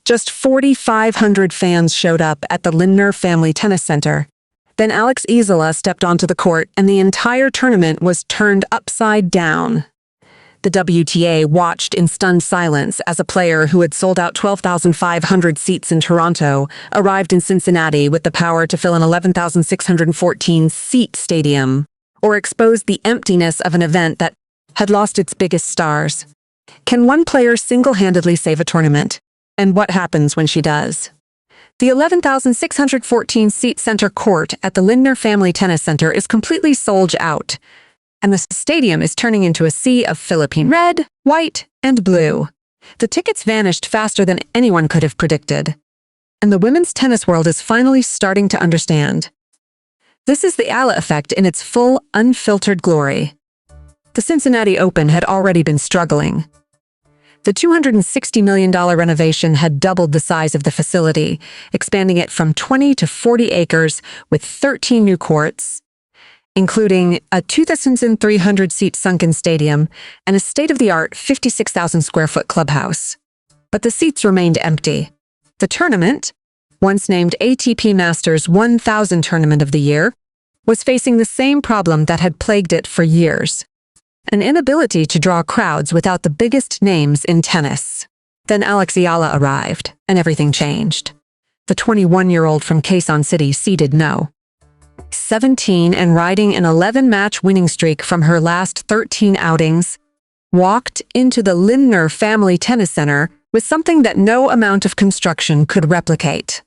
Just 4,500 fans showed up at the Lindner Family Tennis Center. Then Alex Eala stepped onto the court and the entire tournament was turned upside down. The WTA watched in stunned silence as a player who had sold out 12,500 seats in Toronto arrived in Cincinnati with the power to fill an 11,614-seat stadium, or expose the emptiness of an event that had lost its biggest stars. Can one player single-handedly save a tournament? And what happens when she does? The 11,614-seat center court at the Lindner Family Tennis Center is completely sold out, and the stadium is turning into a sea of Philippine red, white, and blue. The tickets vanished faster than anyone could have predicted. And the women's tennis world is finally starting to understand. This is the Eala effect in its full, unfiltered glory. The Cincinnati Open had already been struggling. The $260 million renovation had doubled the size of the facility, expanding it from 20 to 40 acres with 13 new courts, including a 2,300-seat sunken stadium and a state-of-the-art 56,000-square-foot clubhouse. But the seats remained empty. The tournament, once named ATP Masters 1000 Tournament of the Year, was facing the same problem that had plagued it for years: an inability to draw crowds without the biggest names in tennis. Then Alex Eala arrived, and everything changed. The 21-year-old from Quezon City seeded no. 17 and riding an 11-match winning streak from her last 13 outings, walked into the Lindner Family Tennis Center with something that no amount of construction could replicate: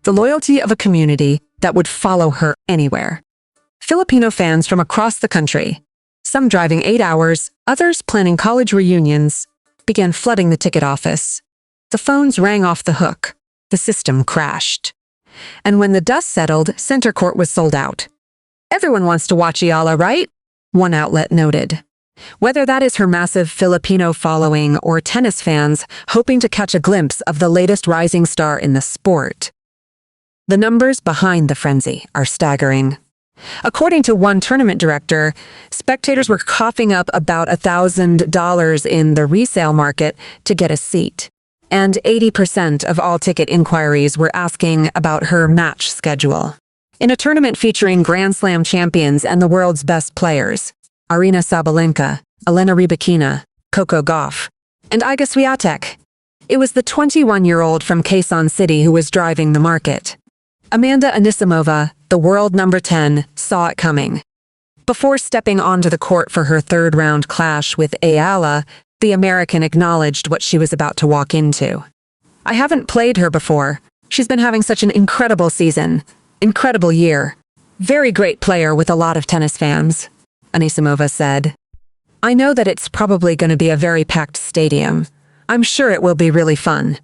the loyalty of a community that would follow her anywhere. Filipino fans from across the country, some driving 8 hours, others planning college reunions, began flooding the ticket office. The phones rang off the hook. The system crashed. And when the dust settled, center court was sold out. "Everyone wants to watch Eala, right?" one outlet noted. Whether that is her massive Filipino following or tennis fans hoping to catch a glimpse of the latest rising star in the sport, the numbers behind the frenzy are staggering. According to one tournament director, spectators were coughing up about $1,000 in the resale market to get a seat, and 80% of all ticket inquiries were asking about her match schedule. In a tournament featuring Grand Slam champions and the world's best players, Aryna Sabalenka, Elena Rybakina, Coco Gauff, and Iga Swiatek, it was the 21-year-old from Quezon City who was driving the market. Amanda Anisimova, the world number 10, saw it coming. Before stepping onto the court for her third-round clash with Eala, the American acknowledged what she was about to walk into. "I haven't played her before. She's been having such an incredible season. Incredible year. Very great player with a lot of tennis fans," Anisimova said. "I know that it's probably going to be a very packed stadium. I'm sure it will be really fun."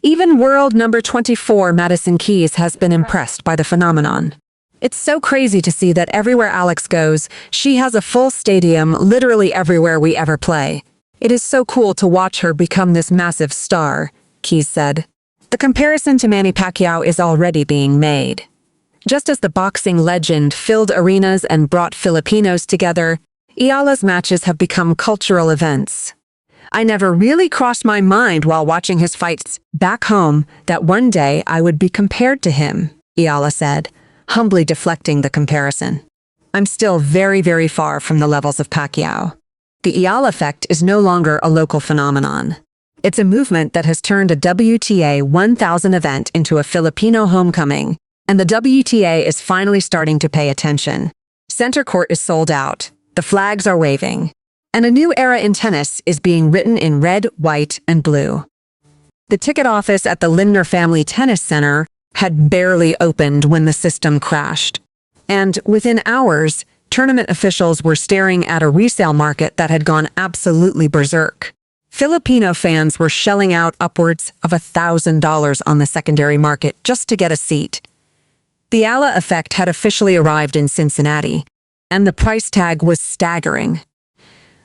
Even world number 24 Madison Keys has been impressed by the phenomenon. "It's so crazy to see that everywhere Alex goes, she has a full stadium literally everywhere we ever play. It is so cool to watch her become this massive star," Keys said. The comparison to Manny Pacquiao is already being made. Just as the boxing legend filled arenas and brought Filipinos together, Eala's matches have become cultural events. "I never really crossed my mind while watching his fights back home that one day I would be compared to him," Eala said, humbly deflecting the comparison. "I'm still very, very far from the levels of Pacquiao." The Eala effect is no longer a local phenomenon. It's a movement that has turned a WTA 1000 event into a Filipino homecoming, and the WTA is finally starting to pay attention. Center court is sold out, the flags are waving, and a new era in tennis is being written in red, white, and blue. The ticket office at the Lindner Family Tennis Center had barely opened when the system crashed. And within hours, tournament officials were staring at a resale market that had gone absolutely berserk. Filipino fans were shelling out upwards of $1,000 on the secondary market just to get a seat. The Eala effect had officially arrived in Cincinnati, and the price tag was staggering.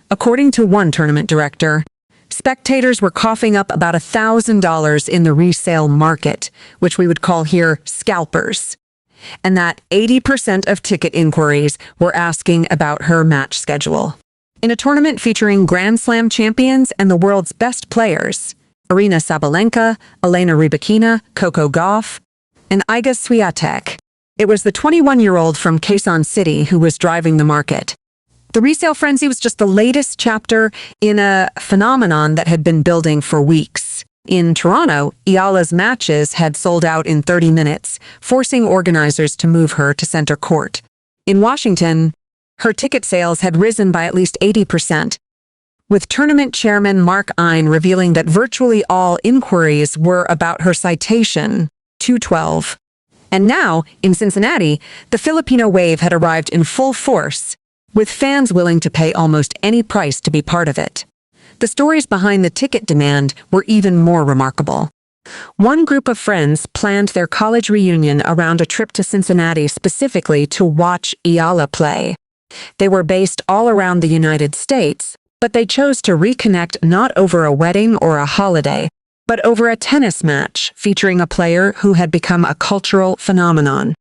According to one tournament director, spectators were coughing up about $1,000 in the resale market, which we would call here scalpers, and that 80% of ticket inquiries were asking about her match schedule. In a tournament featuring Grand Slam champions and the world's best players, Arina Sabalenka, Elena Rybakina, Coco Gauff, and Iga Swiatek. It was the 21-year-old from Quezon City who was driving the market. The resale frenzy was just the latest chapter in a phenomenon that had been building for weeks. In Toronto, Eala's matches had sold out in 30 minutes, forcing organizers to move her to center court. In Washington, her ticket sales had risen by at least 80%, with tournament chairman Mark Ein revealing that virtually all inquiries were about her citation, 212. And now, in Cincinnati, the Filipino wave had arrived in full force, with fans willing to pay almost any price to be part of it. The stories behind the ticket demand were even more remarkable. One group of friends planned their college reunion around a trip to Cincinnati specifically to watch Eala play. They were based all around the United States, but they chose to reconnect not over a wedding or a holiday, but over a tennis match featuring a player who had become a cultural phenomenon.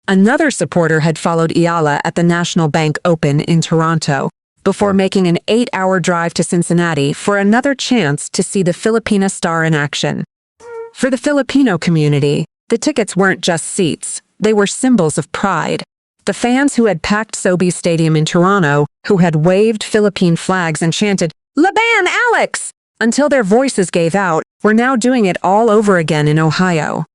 Another supporter had followed Eala at the National Bank Open in Toronto, before making an 8-hour drive to Cincinnati for another chance to see the Filipina star in action. For the Filipino community, the tickets weren't just seats, they were symbols of pride. The fans who had packed Sobeys Stadium in Toronto, who had waved Philippine flags and chanted, "Laban, Alex!" until their voices gave out, were now doing it all over again in Ohio.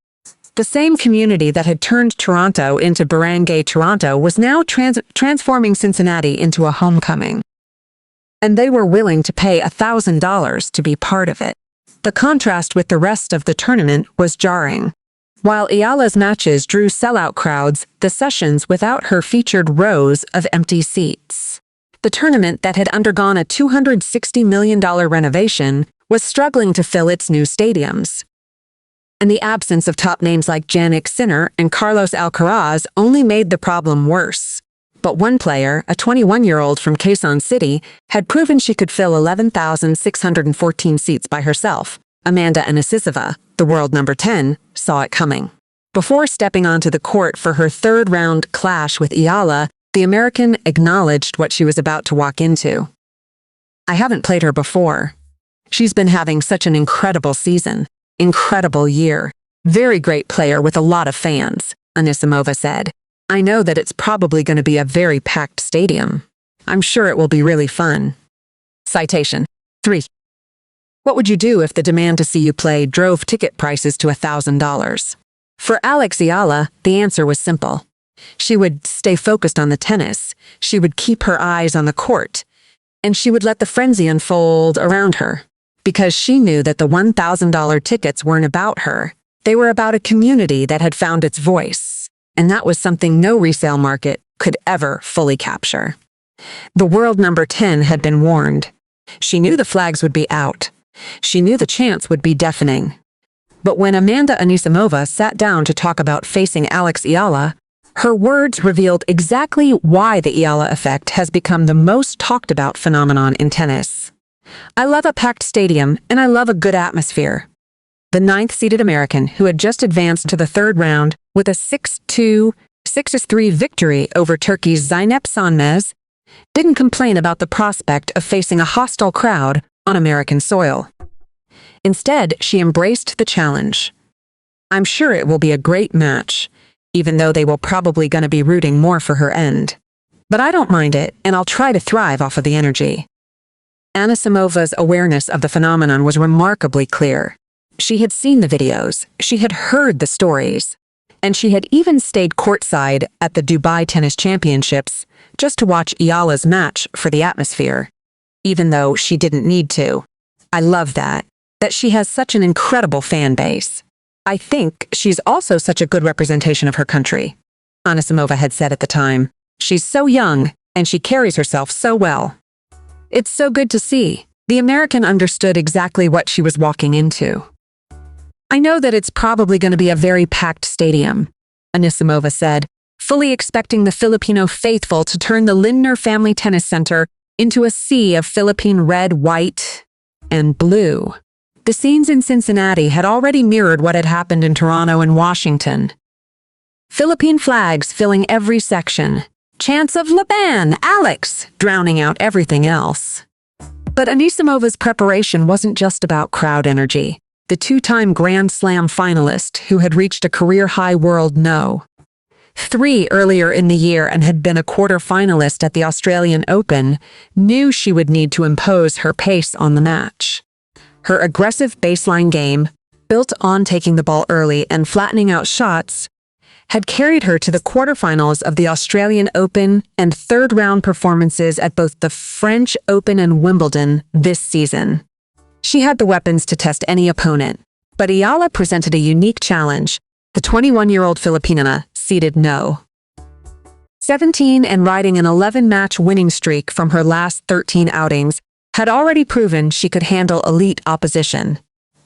The same community that had turned Toronto into Barangay Toronto was now transforming Cincinnati into a homecoming. And they were willing to pay $1,000 to be part of it. The contrast with the rest of the tournament was jarring. While Eala's matches drew sellout crowds, the sessions without her featured rows of empty seats. The tournament that had undergone a $260 million renovation was struggling to fill its new stadiums. And the absence of top names like Jannik Sinner and Carlos Alcaraz only made the problem worse. But one player, a 21-year-old from Quezon City, had proven she could fill 11,614 seats by herself. Amanda Anisimova, the world number 10, saw it coming. Before stepping onto the court for her third-round clash with Eala, the American acknowledged what she was about to walk into. "I haven't played her before. She's been having such an incredible season. Incredible year. Very great player with a lot of fans," Anisimova said. "I know that it's probably going to be a very packed stadium. I'm sure it will be really fun." Citation 3. What would you do if the demand to see you play drove ticket prices to $1,000? For Alex Eala, the answer was simple. She would stay focused on the tennis, she would keep her eyes on the court, and she would let the frenzy unfold around her. Because she knew that the $1,000 tickets weren't about her. They were about a community that had found its voice, and that was something no resale market could ever fully capture. The world number 10 had been warned. She knew the flags would be out. She knew the chants would be deafening. But when Amanda Anisimova sat down to talk about facing Alex Eala, her words revealed exactly why the Eala effect has become the most talked about phenomenon in tennis. "I love a packed stadium, and I love a good atmosphere." The ninth-seeded American, who had just advanced to the third round with a 6-2, 6-3 victory over Turkey's Zeynep Sönmez, didn't complain about the prospect of facing a hostile crowd on American soil. Instead, she embraced the challenge. "I'm sure it will be a great match, even though they will probably gonna be rooting more for her end. But I don't mind it, and I'll try to thrive off of the energy." Anisimova's awareness of the phenomenon was remarkably clear. She had seen the videos, she had heard the stories, and she had even stayed courtside at the Dubai Tennis Championships just to watch Eala's match for the atmosphere, even though she didn't need to. "I love that she has such an incredible fan base. I think she's also such a good representation of her country," Anisimova had said at the time. "She's so young, and she carries herself so well. It's so good to see." The American understood exactly what she was walking into. "I know that it's probably going to be a very packed stadium," Anisimova said, fully expecting the Filipino faithful to turn the Lindner Family Tennis Center into a sea of Philippine red, white, and blue. The scenes in Cincinnati had already mirrored what had happened in Toronto and Washington. Philippine flags filling every section. Chants of "Laban, Alex," drowning out everything else. But Anisimova's preparation wasn't just about crowd energy. The two-time Grand Slam finalist, who had reached a career-high world no. 3 earlier in the year and had been a quarter-finalist at the Australian Open, knew she would need to impose her pace on the match. Her aggressive baseline game, built on taking the ball early and flattening out shots, had carried her to the quarterfinals of the Australian Open and third-round performances at both the French Open and Wimbledon this season. She had the weapons to test any opponent, but Eala presented a unique challenge. The 21-year-old Filipina seeded no. 17 and riding an 11-match winning streak from her last 13 outings, had already proven she could handle elite opposition.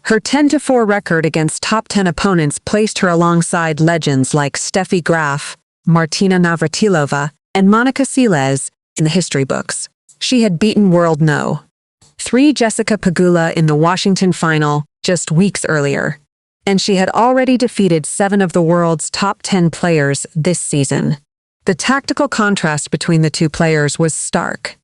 Her 10-4 record against top 10 opponents placed her alongside legends like Steffi Graf, Martina Navratilova, and Monica Seles in the history books. She had beaten world no. 3 Jessica Pegula in the Washington final just weeks earlier, and she had already defeated 7 of the world's top 10 players this season. The tactical contrast between the two players was stark.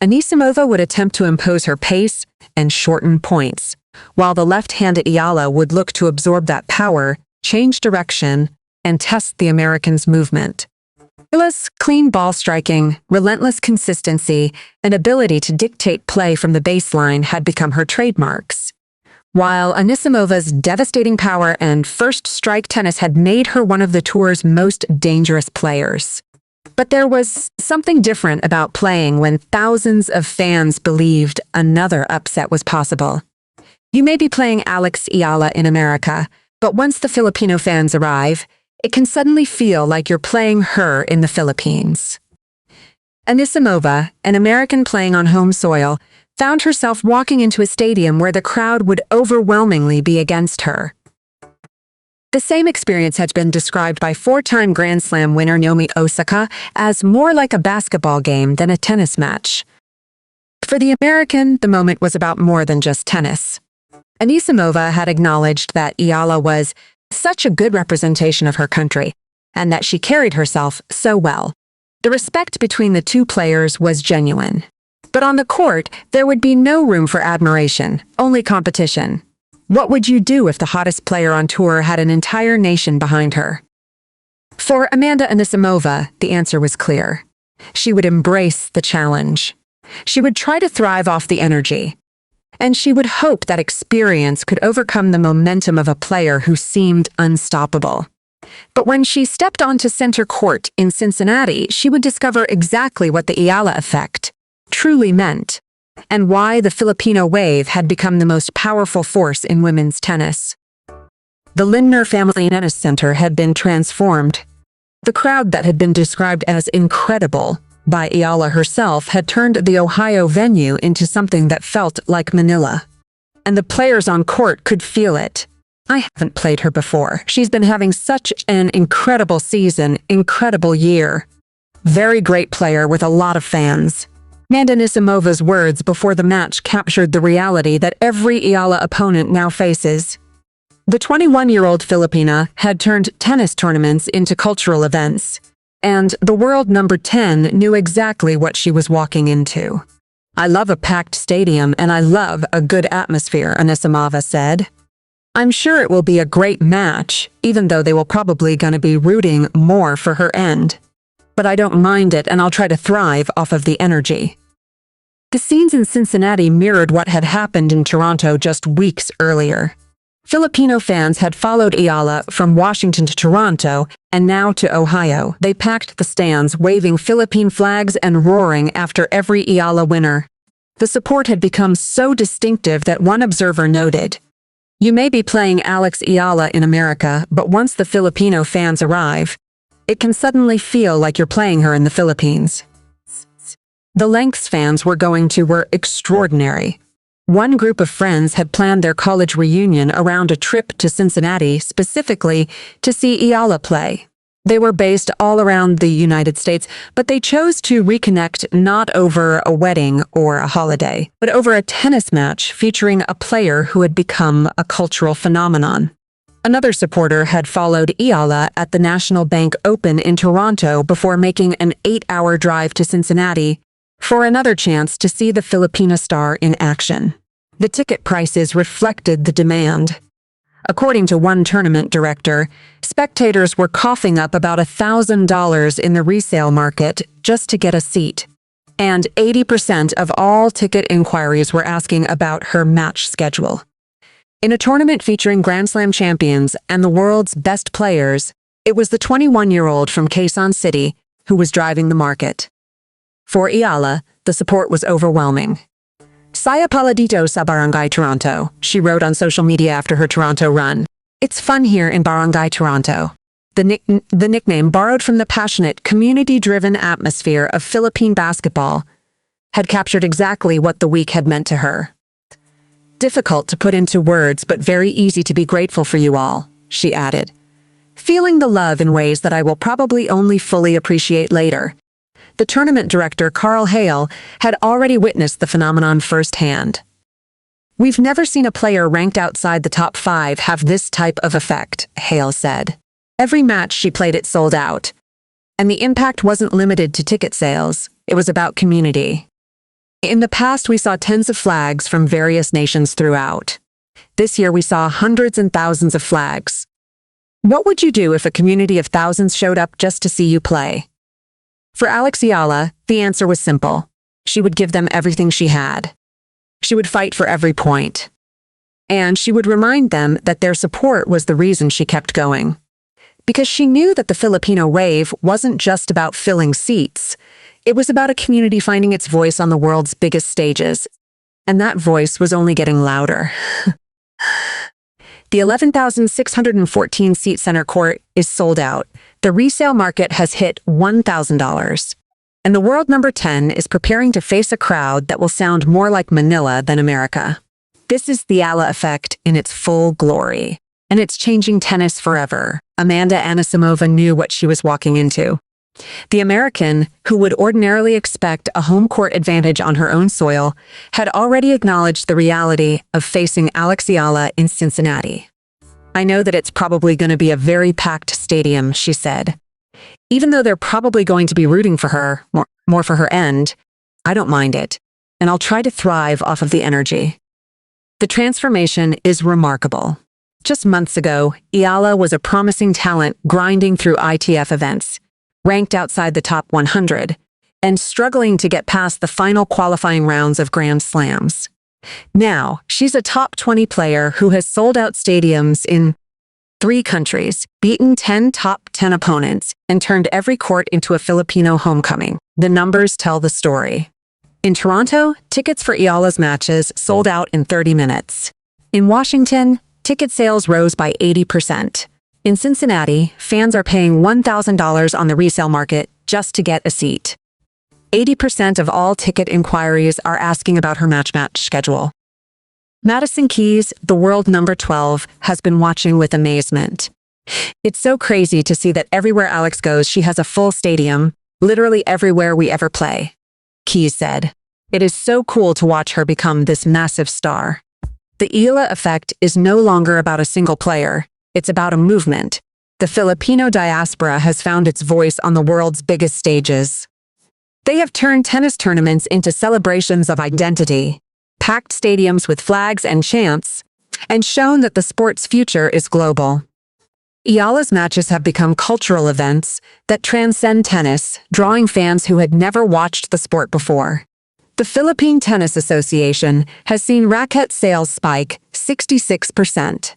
Anisimova would attempt to impose her pace and shorten points, while the left-handed Eala would look to absorb that power, change direction, and test the American's movement. Eala's clean ball striking, relentless consistency, and ability to dictate play from the baseline had become her trademarks, while Anisimova's devastating power and first-strike tennis had made her one of the tour's most dangerous players. But there was something different about playing when thousands of fans believed another upset was possible. You may be playing Alex Eala in America, but once the Filipino fans arrive, it can suddenly feel like you're playing her in the Philippines. Anisimova, an American playing on home soil, found herself walking into a stadium where the crowd would overwhelmingly be against her. The same experience had been described by 4-time Grand Slam winner Naomi Osaka as more like a basketball game than a tennis match. For the American, the moment was about more than just tennis. Anisimova had acknowledged that Eala was such a good representation of her country, and that she carried herself so well. The respect between the two players was genuine. But on the court, there would be no room for admiration, only competition. What would you do if the hottest player on tour had an entire nation behind her? For Amanda Anisimova, the answer was clear. She would embrace the challenge. She would try to thrive off the energy. And she would hope that experience could overcome the momentum of a player who seemed unstoppable. But when she stepped onto center court in Cincinnati, she would discover exactly what the Eala effect truly meant, and why the Filipino wave had become the most powerful force in women's tennis. The Lindner Family Tennis Center had been transformed. The crowd that had been described as incredible by Eala herself had turned the Ohio venue into something that felt like Manila. And the players on court could feel it. I haven't played her before. She's been having such an incredible season, incredible year. Very great player with a lot of fans. Amanda Anisimova's words before the match captured the reality that every Eala opponent now faces. The 21-year-old Filipina had turned tennis tournaments into cultural events, and the world number 10 knew exactly what she was walking into. "I love a packed stadium and I love a good atmosphere," Anisimova said. "I'm sure it will be a great match, even though they will probably gonna be rooting more for her end. But I don't mind it and I'll try to thrive off of the energy." The scenes in Cincinnati mirrored what had happened in Toronto just weeks earlier. Filipino fans had followed Eala from Washington to Toronto and now to Ohio. They packed the stands, waving Philippine flags and roaring after every Eala winner. The support had become so distinctive that one observer noted, "You may be playing Alex Eala in America, but once the Filipino fans arrive, it can suddenly feel like you're playing her in the Philippines." The lengths fans were going to were extraordinary. One group of friends had planned their college reunion around a trip to Cincinnati specifically to see Eala play. They were based all around the United States, but they chose to reconnect not over a wedding or a holiday, but over a tennis match featuring a player who had become a cultural phenomenon. Another supporter had followed Eala at the National Bank Open in Toronto before making an 8-hour drive to Cincinnati for another chance to see the Filipina star in action. The ticket prices reflected the demand. According to one tournament director, spectators were coughing up about $1,000 in the resale market just to get a seat. And 80% of all ticket inquiries were asking about her match schedule. In a tournament featuring Grand Slam champions and the world's best players, it was the 21-year-old from Quezon City who was driving the market. For Eala, the support was overwhelming. "Saya pala dito sa Barangay Toronto," she wrote on social media after her Toronto run. "It's fun here in Barangay Toronto." The nickname, borrowed from the passionate, community-driven atmosphere of Philippine basketball, had captured exactly what the week had meant to her. "Difficult to put into words, but very easy to be grateful for you all," she added. "Feeling the love in ways that I will probably only fully appreciate later." The tournament director, Carl Hale, had already witnessed the phenomenon firsthand. "We've never seen a player ranked outside the top 5 have this type of effect," Hale said. "Every match she played it sold out. And the impact wasn't limited to ticket sales, it was about community. In the past, we saw tens of flags from various nations throughout. This year, we saw hundreds and thousands of flags. What would you do if a community of thousands showed up just to see you play?" For Alex Eala, the answer was simple. She would give them everything she had. She would fight for every point. And she would remind them that their support was the reason she kept going. Because she knew that the Filipino wave wasn't just about filling seats. It was about a community finding its voice on the world's biggest stages. And that voice was only getting louder. The 11,614-seat center court is sold out. The resale market has hit $1,000. And the world number 10 is preparing to face a crowd that will sound more like Manila than America. This is the Eala effect in its full glory. And it's changing tennis forever. Amanda Anisimova knew what she was walking into. The American, who would ordinarily expect a home court advantage on her own soil, had already acknowledged the reality of facing Alex Eala in Cincinnati. "I know that it's probably going to be a very packed stadium," she said. "Even though they're probably going to be rooting for her, more for her end, I don't mind it, and I'll try to thrive off of the energy." The transformation is remarkable. Just months ago, Eala was a promising talent grinding through ITF events, ranked outside the top 100, and struggling to get past the final qualifying rounds of Grand Slams. Now, she's a top 20 player who has sold out stadiums in 3 countries, beaten 10 top 10 opponents, and turned every court into a Filipino homecoming. The numbers tell the story. In Toronto, tickets for Eala's matches sold out in 30 minutes. In Washington, ticket sales rose by 80%. In Cincinnati, fans are paying $1,000 on the resale market just to get a seat. 80% of all ticket inquiries are asking about her match schedule. Madison Keys, the world number 12, has been watching with amazement. "It's so crazy to see that everywhere Alex goes, she has a full stadium, literally everywhere we ever play," Keys said. "It is so cool to watch her become this massive star." The Eala effect is no longer about a single player. It's about a movement. The Filipino diaspora has found its voice on the world's biggest stages. They have turned tennis tournaments into celebrations of identity, packed stadiums with flags and chants, and shown that the sport's future is global. Eala's matches have become cultural events that transcend tennis, drawing fans who had never watched the sport before. The Philippine Tennis Association has seen racket sales spike 66%.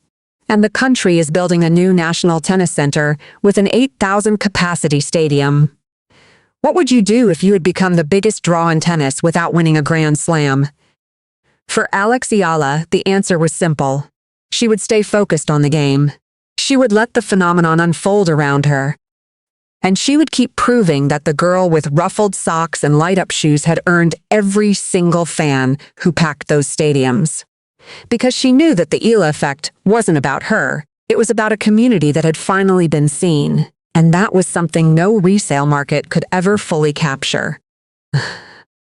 And the country is building a new national tennis center with an 8,000-capacity stadium. What would you do if you had become the biggest draw in tennis without winning a Grand Slam? For Alex Eala, the answer was simple. She would stay focused on the game. She would let the phenomenon unfold around her. And she would keep proving that the girl with ruffled socks and light-up shoes had earned every single fan who packed those stadiums. Because she knew that the Eala effect wasn't about her. It was about a community that had finally been seen. And that was something no resale market could ever fully capture.